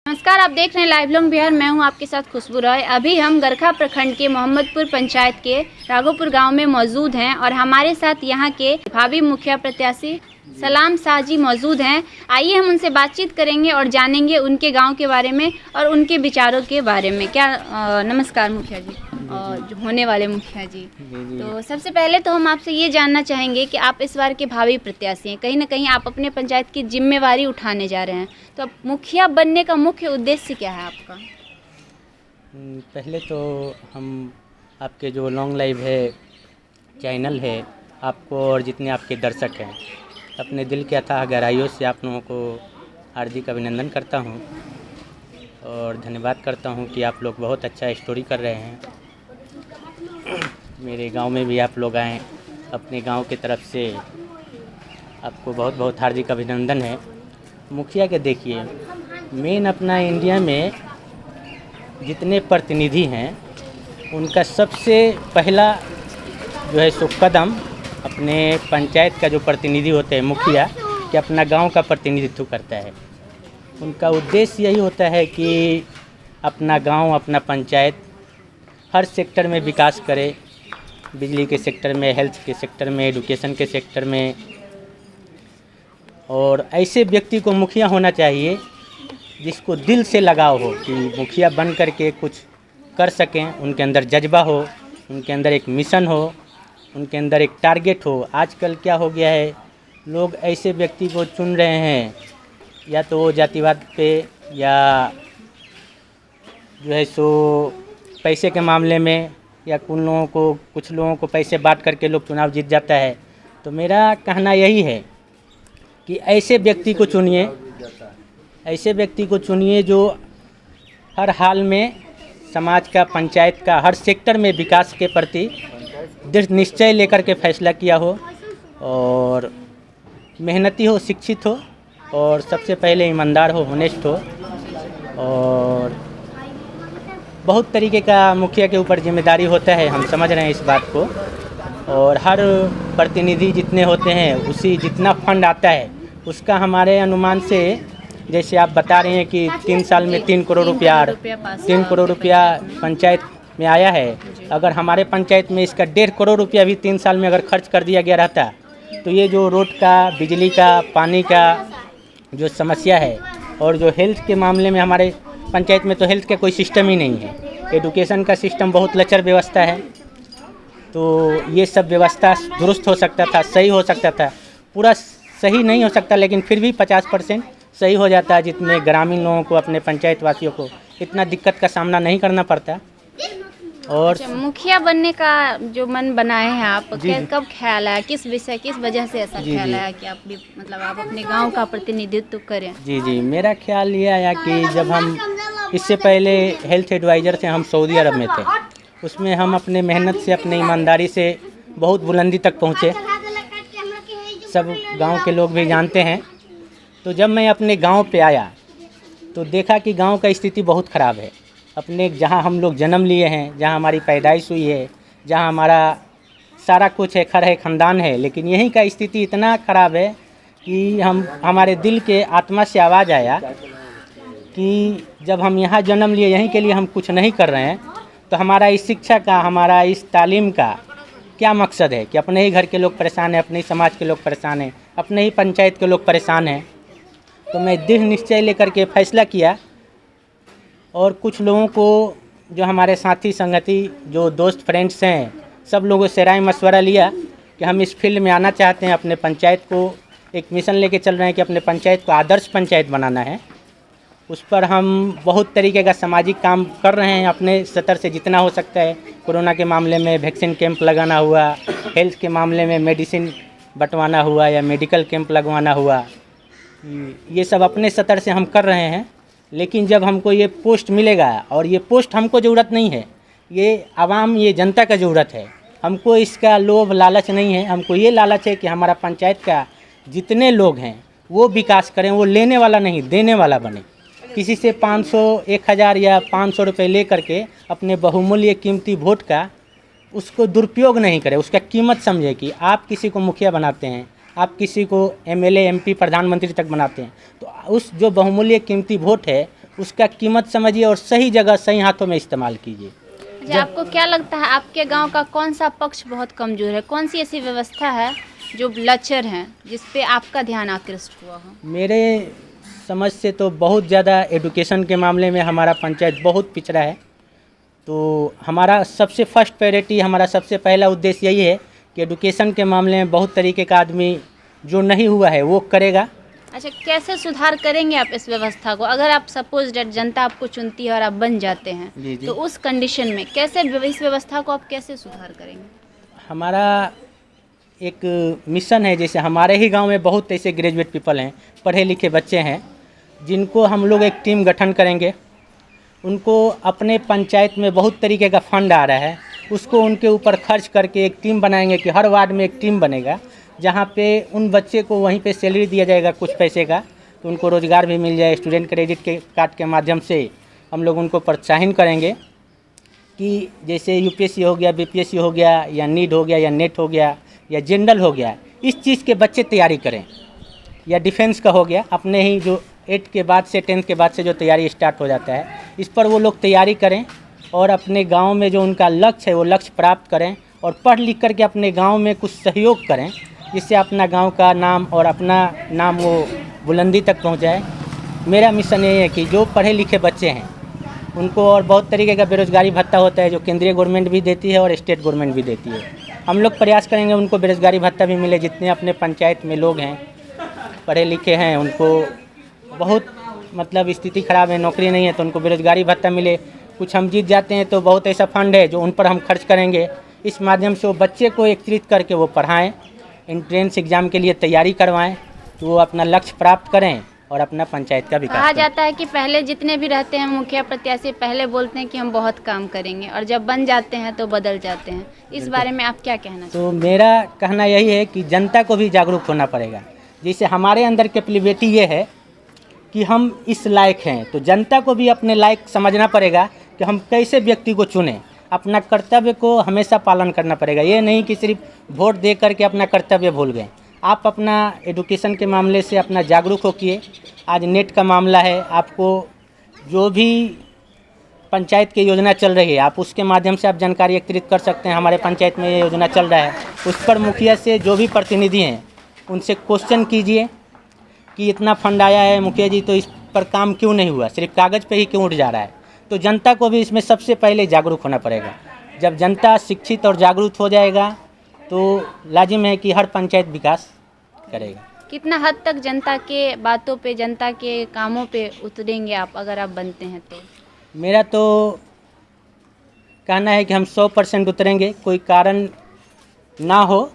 नमस्कार, आप देख रहे हैं लाइव लॉन्ग बिहार। मैं हूं आपके साथ खुशबू रॉय। अभी हम गरखा प्रखंड के मोहम्मदपुर पंचायत के राघोपुर गांव में मौजूद हैं और हमारे साथ यहां के भावी मुखिया प्रत्याशी सलाम शाह जी मौजूद हैं। आइए हम उनसे बातचीत करेंगे और जानेंगे उनके गांव के बारे में और उनके विचारों के बारे में। नमस्कार मुखिया जी और जो होने वाले मुखिया जी। तो सबसे पहले तो हम आपसे ये जानना चाहेंगे कि आप इस बार के भावी प्रत्याशी हैं, कहीं ना कहीं आप अपने पंचायत की जिम्मेवारी उठाने जा रहे हैं, तो अब मुखिया बनने का मुख्य उद्देश्य क्या है आपका? पहले तो हम आपके जो लॉन्ग लाइव है चैनल है, आपको और जितने आपके दर्शक हैं, अपने दिल के अथाह गहराइयों से आप लोगों को हार्दिक अभिनंदन करता हूं और धन्यवाद करता हूं कि आप लोग बहुत अच्छा स्टोरी कर रहे हैं। मेरे गांव में भी आप लोग आएँ, अपने गांव की तरफ से आपको बहुत बहुत हार्दिक अभिनंदन है। मुखिया के देखिए, मेन अपना इंडिया में जितने प्रतिनिधि हैं उनका सबसे पहला जो है सो कदम अपने पंचायत का जो प्रतिनिधि होते हैं मुखिया, कि अपना गांव का प्रतिनिधित्व करता है। उनका उद्देश्य यही होता है कि अपना गांव, अपना पंचायत हर सेक्टर में विकास करे, बिजली के सेक्टर में, हेल्थ के सेक्टर में, एजुकेशन के सेक्टर में। और ऐसे व्यक्ति को मुखिया होना चाहिए जिसको दिल से लगाव हो कि मुखिया बन करके कुछ कर सकें, उनके अंदर जज्बा हो, उनके अंदर एक मिशन हो, उनके अंदर एक टारगेट हो। आजकल क्या हो गया है, लोग ऐसे व्यक्ति को चुन रहे हैं या तो वो जातिवाद पे या जो है सो पैसे के मामले में, या कुछ लोगों को पैसे बांट करके लोग चुनाव जीत जाता है। तो मेरा कहना यही है कि ऐसे व्यक्ति को चुनिए, ऐसे व्यक्ति को चुनिए जो हर हाल में समाज का, पंचायत का, हर सेक्टर में विकास के प्रति दृढ़ निश्चय लेकर के फैसला किया हो और मेहनती हो, शिक्षित हो और सबसे पहले ईमानदार हो, होनेस्ट हो। और बहुत तरीके का मुखिया के ऊपर जिम्मेदारी होता है, हम समझ रहे हैं इस बात को। और हर प्रतिनिधि जितने होते हैं, उसी जितना फंड आता है उसका हमारे अनुमान से, जैसे आप बता रहे हैं कि 3 साल में 3 करोड़ रुपया पंचायत में आया है। अगर हमारे पंचायत में इसका 1.5 करोड़ रुपया भी 3 साल में अगर खर्च कर दिया गया रहता, तो ये जो रोड का, बिजली का, पानी का जो समस्या है और जो हेल्थ के मामले में, हमारे पंचायत में तो हेल्थ का कोई सिस्टम ही नहीं है, एजुकेशन का सिस्टम बहुत लचर व्यवस्था है, तो ये सब व्यवस्था दुरुस्त हो सकता था, सही हो सकता था। पूरा सही नहीं हो सकता, लेकिन फिर भी 50% सही हो जाता है, जितने ग्रामीण लोगों को, अपने पंचायत वासियों को इतना दिक्कत का सामना नहीं करना पड़ता। और मुखिया बनने का जो मन बनाए हैं आप, कब ख्याल आया, किस वजह से ऐसा ख्याल आया कि आप भी आप अपने गांव का प्रतिनिधित्व करें? जी, मेरा ख्याल ये आया कि जब हम इससे पहले हेल्थ एडवाइज़र से हम सऊदी अरब में थे, उसमें हम अपने मेहनत से, अपने ईमानदारी से बहुत बुलंदी तक पहुँचे, सब गांव के लोग भी जानते हैं। तो जब मैं अपने गांव पे आया तो देखा कि गांव का स्थिति बहुत ख़राब है। अपने जहां हम लोग जन्म लिए हैं, जहां हमारी पैदाइश हुई है, जहां हमारा सारा कुछ है, घर है, ख़ानदान है, लेकिन यहीं का स्थिति इतना ख़राब है कि हमारे दिल के आत्मा से आवाज़ आया कि जब हम यहाँ जन्म लिए, यहीं के लिए हम कुछ नहीं कर रहे हैं, तो हमारा इस शिक्षा का, हमारा इस तालीम का क्या मकसद है? कि अपने ही घर के लोग परेशान हैं, अपने ही समाज के लोग परेशान हैं, अपने ही पंचायत के लोग परेशान हैं। तो मैं दृढ़ निश्चय लेकर के फैसला किया और कुछ लोगों को, जो हमारे साथी संगति, जो दोस्त फ्रेंड्स हैं, सब लोगों से राय मशवरा लिया कि हम इस फील्ड में आना चाहते हैं, अपने पंचायत को एक मिशन लेके चल रहे हैं कि अपने पंचायत को आदर्श पंचायत बनाना है। उस पर हम बहुत तरीके का सामाजिक काम कर रहे हैं, अपने स्तर से जितना हो सकता है। कोरोना के मामले में वैक्सीन कैंप लगाना हुआ, हेल्थ के मामले में मेडिसिन बंटवाना हुआ या मेडिकल कैंप लगवाना हुआ, ये सब अपने स्तर से हम कर रहे हैं। लेकिन जब हमको ये पोस्ट मिलेगा, और ये पोस्ट हमको ज़रूरत नहीं है, ये आवाम, ये जनता का ज़रूरत है, हमको इसका लोभ लालच नहीं है। हमको ये लालच है कि हमारा पंचायत का जितने लोग हैं वो विकास करें, वो लेने वाला नहीं, देने वाला बने। किसी से 500, 1000 या 500 रुपये ले करके अपने बहुमूल्य कीमती वोट का उसको दुरुपयोग नहीं करें, उसका कीमत समझे कि आप किसी को मुखिया बनाते हैं, आप किसी को एमएलए एमपी प्रधानमंत्री तक बनाते हैं, तो उस जो बहुमूल्य कीमती वोट है उसका कीमत समझिए और सही जगह सही हाथों में इस्तेमाल कीजिए। अच्छा, आपको क्या लगता है आपके गांव का कौन सा पक्ष बहुत कमजोर है? कौन सी ऐसी व्यवस्था है जो लचर है जिस पे आपका ध्यान आकृष्ट हुआ हो? मेरे समझ से तो बहुत ज़्यादा एडुकेशन के मामले में हमारा पंचायत बहुत पिछड़ा है। तो हमारा सबसे फर्स्ट प्रायोरिटी, हमारा सबसे पहला उद्देश्य यही है कि एडुकेशन के मामले में बहुत तरीके का आदमी जो नहीं हुआ है वो करेगा। अच्छा, कैसे सुधार करेंगे आप इस व्यवस्था को? अगर आप सपोज डेट जनता आपको चुनती है और आप बन जाते हैं, जी जी। तो उस कंडीशन में कैसे इस व्यवस्था को आप कैसे सुधार करेंगे? हमारा एक मिशन है, जैसे हमारे ही गांव में बहुत ऐसे ग्रेजुएट पीपल हैं, पढ़े लिखे बच्चे हैं, जिनको हम लोग एक टीम गठन करेंगे। उनको अपने पंचायत में बहुत तरीके का फंड आ रहा है, उसको उनके ऊपर खर्च करके एक टीम बनाएंगे कि हर वार्ड में एक टीम बनेगा, जहाँ पे उन बच्चे को वहीं पे सैलरी दिया जाएगा कुछ पैसे का, तो उनको रोज़गार भी मिल जाए। स्टूडेंट क्रेडिट के कार्ड के माध्यम से हम लोग उनको प्रोत्साहन करेंगे कि जैसे यूपीएससी हो गया, बीपीएससी हो गया, या नीट हो गया, या नेट हो गया, या जनरल हो गया, इस चीज़ के बच्चे तैयारी करें। या डिफेंस का हो गया, अपने ही जो 8 के बाद से 10th के बाद से जो तैयारी स्टार्ट हो जाता है, इस पर वो लोग तैयारी करें और अपने गांव में जो उनका लक्ष्य है वो लक्ष्य प्राप्त करें और पढ़ लिख करके अपने गांव में कुछ सहयोग करें, जिससे अपना गांव का नाम और अपना नाम वो बुलंदी तक पहुंचाए। मेरा मिशन ये है कि जो पढ़े लिखे बच्चे हैं उनको, और बहुत तरीके का बेरोज़गारी भत्ता होता है जो केंद्रीय गवर्नमेंट भी देती है और स्टेट गवर्नमेंट भी देती है। हम लोग प्रयास करेंगे उनको बेरोज़गारी भत्ता भी मिले। जितने अपने पंचायत में लोग हैं पढ़े लिखे हैं, उनको बहुत मतलब स्थिति ख़राब है, नौकरी नहीं है, तो उनको बेरोज़गारी भत्ता मिले। कुछ हम जीत जाते हैं तो बहुत ऐसा फंड है जो उन पर हम खर्च करेंगे। इस माध्यम से वो बच्चे को एकत्रित करके वो पढ़ाएं, एंट्रेंस एग्ज़ाम के लिए तैयारी करवाएं, तो वो अपना लक्ष्य प्राप्त करें और अपना पंचायत का विकास कहा करें। जाता है कि पहले जितने भी रहते हैं मुखिया प्रत्याशी पहले बोलते हैं कि हम बहुत काम करेंगे, और जब बन जाते हैं तो बदल जाते हैं। इस बारे में आप क्या कहना चाहते तो मेरा कहना यही है कि जनता को भी जागरूक होना पड़ेगा। जैसे हमारे अंदर कैपेबिलिटी ये है कि हम इस लायक हैं, तो जनता को भी अपने लायक समझना पड़ेगा कि हम कैसे व्यक्ति को चुनें। अपना कर्तव्य को हमेशा पालन करना पड़ेगा। ये नहीं कि सिर्फ वोट दे करके अपना कर्तव्य भूल गए। आप अपना एडुकेशन के मामले से अपना जागरूक होकिए। आज नेट का मामला है, आपको जो भी पंचायत की योजना चल रही है आप उसके माध्यम से आप जानकारी एकत्रित कर सकते हैं। हमारे पंचायत में ये योजना चल रहा है, उस पर मुखिया से जो भी प्रतिनिधि हैं उनसे क्वेश्चन कीजिए कि इतना फंड आया है मुखिया जी, तो इस पर काम क्यों नहीं हुआ, सिर्फ कागज़ पे ही क्यों उठ जा रहा है। तो जनता को भी इसमें सबसे पहले जागरूक होना पड़ेगा। जब जनता शिक्षित और जागरूक हो जाएगा तो लाजिम है कि हर पंचायत विकास करेगा। कितना हद तक जनता के बातों पे, जनता के कामों पे उतरेंगे आप अगर आप बनते हैं तो? मेरा तो कहना है कि हम 100% उतरेंगे। कोई कारण ना हो,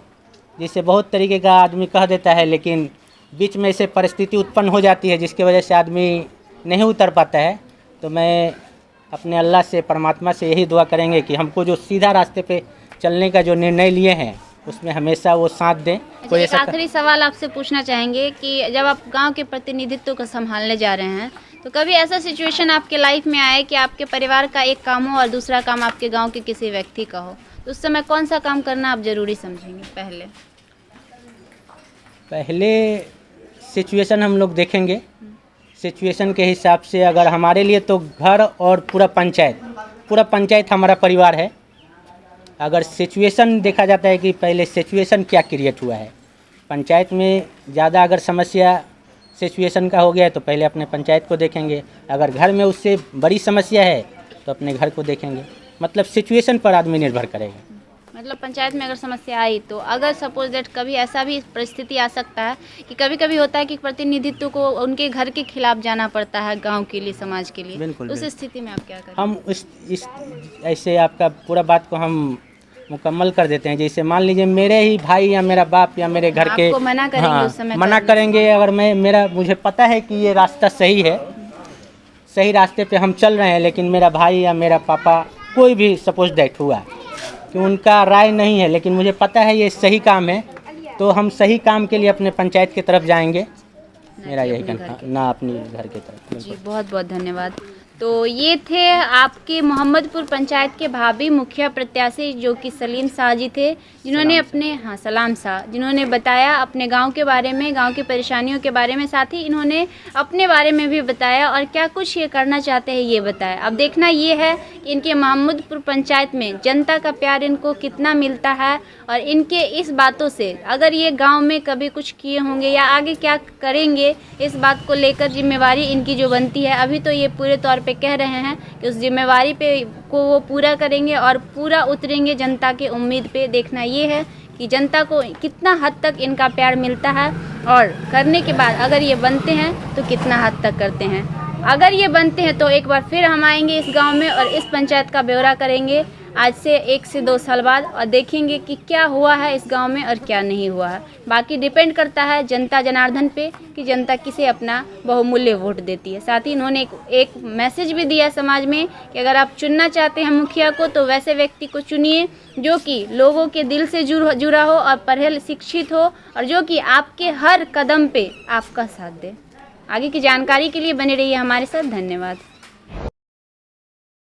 जैसे बहुत तरीके का आदमी कह देता है, लेकिन बीच में ऐसे परिस्थिति उत्पन्न हो जाती है जिसकी वजह से आदमी नहीं उतर पाता है। तो मैं अपने अल्लाह से, परमात्मा से यही दुआ करेंगे कि हमको जो सीधा रास्ते पे चलने का जो निर्णय लिए हैं उसमें हमेशा वो साथ दें। अच्छा, एक आखिरी सवाल आपसे पूछना चाहेंगे कि जब आप गांव के प्रतिनिधित्व को संभालने जा रहे हैं तो कभी ऐसा सिचुएशन आपके लाइफ में आए कि आपके परिवार का एक काम हो और दूसरा काम आपके गांव के किसी व्यक्ति का हो, तो उस समय कौन सा काम करना आप ज़रूरी समझेंगे? पहले सिचुएशन हम लोग देखेंगे। सिचुएशन के हिसाब से अगर हमारे लिए तो घर और पूरा पंचायत हमारा परिवार है। अगर सिचुएशन देखा जाता है कि पहले सिचुएशन क्या क्रिएट हुआ है, पंचायत में ज़्यादा अगर समस्या सिचुएशन का हो गया है तो पहले अपने पंचायत को देखेंगे। अगर घर में उससे बड़ी समस्या है तो अपने घर को देखेंगे। मतलब सिचुएशन पर आदमी निर्भर करेगा। मतलब पंचायत में अगर समस्या आई तो अगर सपोज दैट कभी ऐसा भी परिस्थिति आ सकता है कि कभी कभी होता है कि प्रतिनिधित्व को उनके घर के खिलाफ जाना पड़ता है गांव के लिए, समाज के लिए। बिल्कुल, उस स्थिति में आप क्या करें? हम इस ऐसे आपका पूरा बात को हम मुकम्मल कर देते हैं। जैसे मान लीजिए मेरे ही भाई या मेरा बाप या मेरे घर के आपको मना करेंगे, उस समय मना करेंगे। अगर मुझे पता है कि ये रास्ता सही है, सही रास्ते पे हम चल रहे हैं, लेकिन मेरा भाई या मेरा पापा कोई भी सपोज दैट हुआ कि उनका राय नहीं है, लेकिन मुझे पता है ये सही काम है, तो हम सही काम के लिए अपने पंचायत की तरफ जाएंगे। मेरा यही कहना, ना अपनी घर की तरफ। जी, बहुत बहुत धन्यवाद। तो ये थे आपके मोहम्मदपुर पंचायत के भावी मुखिया प्रत्याशी जो कि सलीम शाह जी थे, जिन्होंने अपने सलाम शाह, जिन्होंने बताया अपने गांव के बारे में, गांव की परेशानियों के बारे में, साथ ही इन्होंने अपने बारे में भी बताया और क्या कुछ ये करना चाहते हैं ये बताया। अब देखना ये है कि इनके मोहम्मदपुर पंचायत में जनता का प्यार इनको कितना मिलता है और इनके इस बातों से अगर ये गाँव में कभी कुछ किए होंगे या आगे क्या करेंगे, इस बात को लेकर जिम्मेवारी इनकी जो बनती है, अभी तो ये पूरे तौर पे कह रहे हैं कि उस जिम्मेवारी पे को वो पूरा करेंगे और पूरा उतरेंगे जनता के उम्मीद पे। देखना ये है कि जनता को कितना हद तक इनका प्यार मिलता है और करने के बाद अगर ये बनते हैं तो कितना हद तक करते हैं। अगर ये बनते हैं तो एक बार फिर हम आएंगे इस गांव में और इस पंचायत का ब्यौरा करेंगे आज से 1 से 2 साल बाद और देखेंगे कि क्या हुआ है इस गांव में और क्या नहीं हुआ है। बाकी डिपेंड करता है जनता जनार्दन पे कि जनता किसे अपना बहुमूल्य वोट देती है। साथ ही इन्होंने एक मैसेज भी दिया समाज में कि अगर आप चुनना चाहते हैं मुखिया को तो वैसे व्यक्ति को चुनिए जो कि लोगों के दिल से जुड़ा हो और पढ़े शिक्षित हो और जो कि आपके हर कदम पे आपका साथ दे। आगे की जानकारी के लिए बने रहिए हमारे साथ। धन्यवाद।